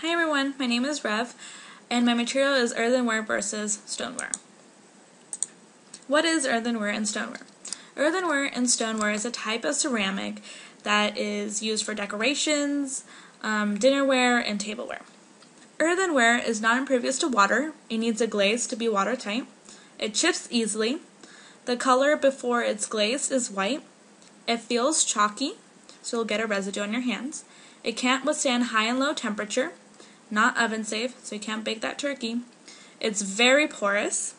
Hi everyone, my name is Rev, and my material is earthenware versus stoneware. What is earthenware and stoneware? Earthenware and stoneware is a type of ceramic that is used for decorations, dinnerware, and tableware. Earthenware is not impervious to water. It needs a glaze to be watertight. It chips easily. The color before it's glazed is white. It feels chalky, so you'll get a residue on your hands. It can't withstand high and low temperature. Not oven safe, so you can't bake that turkey. It's very porous.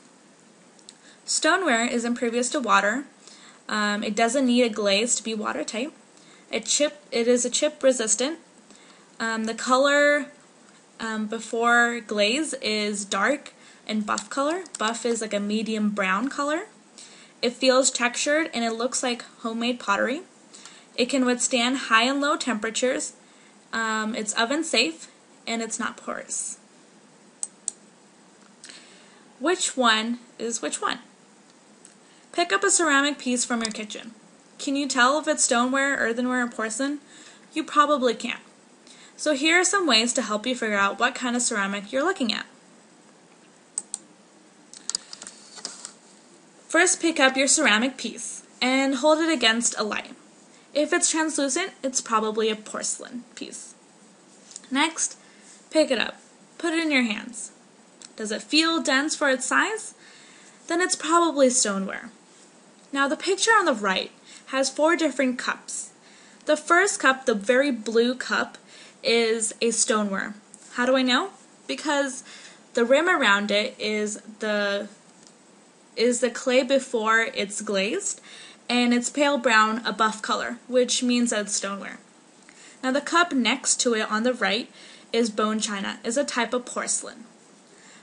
Stoneware is impervious to water. It doesn't need a glaze to be watertight. It is a chip resistant. The color before glaze is dark and buff color. Buff is like a medium brown color. It feels textured and it looks like homemade pottery. It can withstand high and low temperatures. It's oven safe and it's not porous. Which one is which one? Pick up a ceramic piece from your kitchen. Can you tell if it's stoneware, earthenware, or porcelain? You probably can't. So here are some ways to help you figure out what kind of ceramic you're looking at. First, pick up your ceramic piece and hold it against a light. If it's translucent, it's probably a porcelain piece. Next, pick it up. Put it in your hands. Does it feel dense for its size? Then it's probably stoneware. Now the picture on the right has 4 different cups. The first cup, the very blue cup, is a stoneware. How do I know? Because the rim around it is the clay before it's glazed, and it's pale brown, a buff color, which means that it's stoneware. Now the cup next to it on the right is bone china, is a type of porcelain.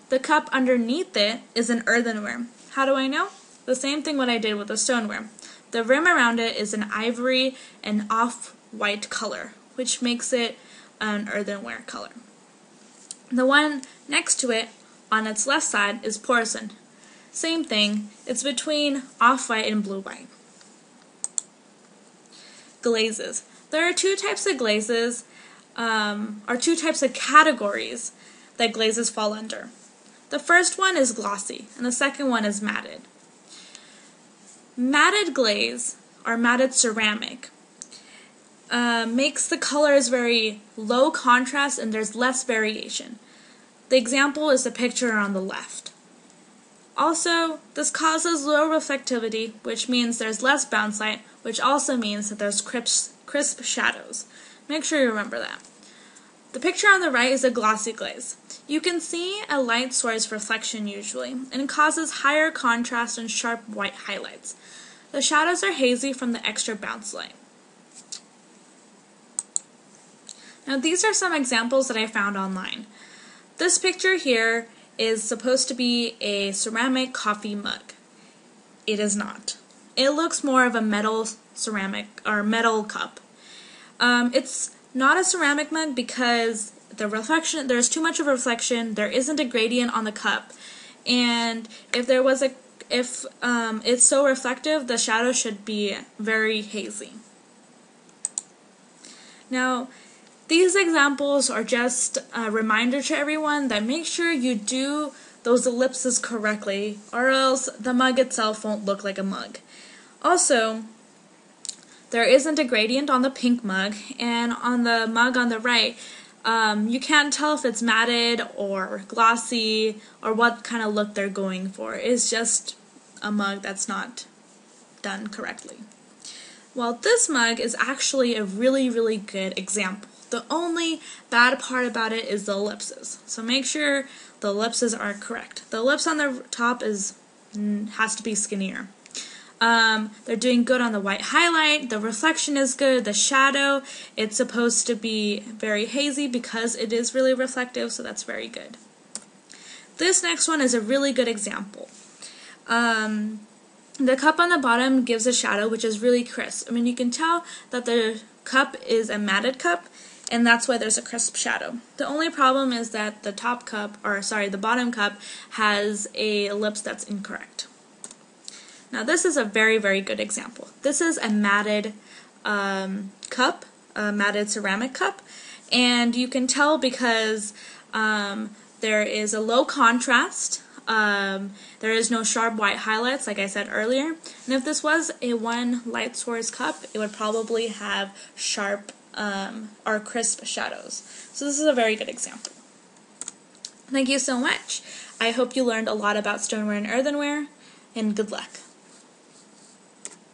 The cup underneath it is an earthenware. How do I know? The same thing what I did with the stoneware. The rim around it is an ivory and off-white color, which makes it an earthenware color. The one next to it on its left side is porcelain. Same thing, it's between off-white and blue-white. Glazes. There are 2 types of glazes, or 2 types of categories that glazes fall under. The first one is glossy, and the second one is matted. Matted glaze, or matted ceramic, makes the colors very low contrast and there's less variation. The example is the picture on the left. Also, this causes low reflectivity, which means there's less bounce light, which also means that there's crisp shadows. Make sure you remember that. The picture on the right is a glossy glaze. You can see a light source reflection usually, and it causes higher contrast and sharp white highlights. The shadows are hazy from the extra bounce light. Now these are some examples that I found online. This picture here is supposed to be a ceramic coffee mug. It is not. It looks more of a metal ceramic or metal cup. It's not a ceramic mug because there's too much of a reflection, there isn't a gradient on the cup, and if it's so reflective, the shadow should be very hazy. Now, these examples are just a reminder to everyone that make sure you do those ellipses correctly, or else the mug itself won't look like a mug. Also, there isn't a gradient on the pink mug, and on the mug on the right, you can't tell if it's matted or glossy or what kind of look they're going for. It's just a mug that's not done correctly. Well, this mug is actually a really, really good example. The only bad part about it is the ellipses. So make sure the ellipses are correct. The ellipse on the top has to be skinnier. They're doing good on the white highlight, the reflection is good, the shadow, it's supposed to be very hazy because it is really reflective, so that's very good. This next one is a really good example. The cup on the bottom gives a shadow which is really crisp. I mean, you can tell that the cup is a matted cup, and that's why there's a crisp shadow. The only problem is that the bottom cup has a ellipse that's incorrect. Now this is a very, very good example. This is a matted cup, a matted ceramic cup, And you can tell because there is a low contrast. There is no sharp white highlights, like I said earlier. And if this was a one light source cup, it would probably have sharp or crisp shadows. So this is a very good example. Thank you so much. I hope you learned a lot about stoneware and earthenware, and good luck.